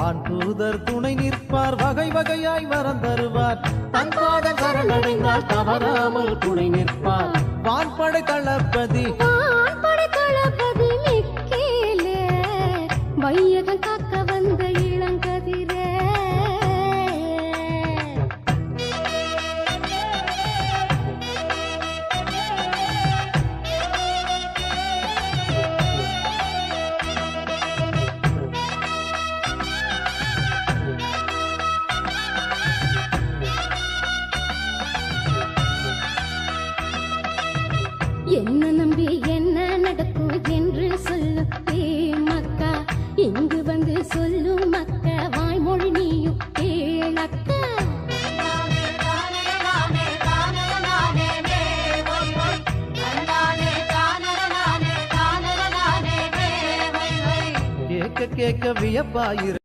வான் தூதர் துணை நிற்பார், வகை வகையாய் வரம் தருவார். தன் பாதம் சரணடைந்தால் தவறாமல் துணை நிற்பார். வான்படை தளபதி மிக்கேலே, வையகம் காக்க வந்த இளங்கதிரே. என்ன நம்பி என்ன நடக்கும் என்று சொல்லும் மக்கா, இங்கு வந்து சொல்லும் மக்கா, வாய்மொழி நீயும் கேளக்கா. கேட்க கேட்க வியப்பாயிரு